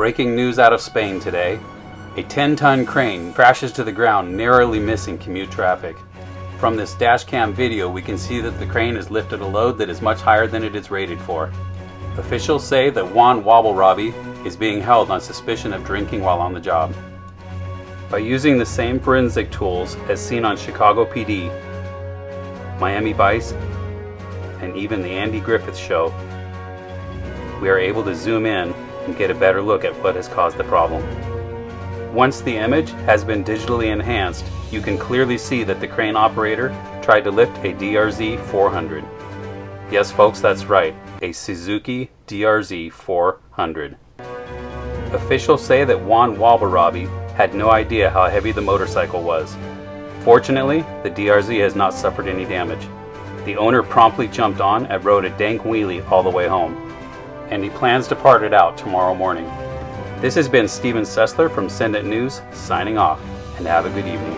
Breaking news out of Spain today. A 10-ton crane crashes to the ground, narrowly missing commute traffic. From this dash cam video, we can see that the crane has lifted a load that is much higher than it is rated for. Officials say that Juan Wobble-Robbie is being held on suspicion of drinking while on the job. By using the same forensic tools as seen on Chicago PD, Miami Vice, and even the Andy Griffith Show, we are able to zoom in and get a better look at what has caused the problem. Once the image has been digitally enhanced, you can clearly see that the crane operator tried to lift a DRZ400. Yes folks, that's right, a Suzuki DRZ400. Officials say that Juan Wobble-Robbie had no idea how heavy the motorcycle was. Fortunately, the DRZ has not suffered any damage. The owner promptly jumped on and rode a dank wheelie all the way home, and he plans to part it out tomorrow morning. This has been Steven Sessler from Send It News, signing off, and have a good evening.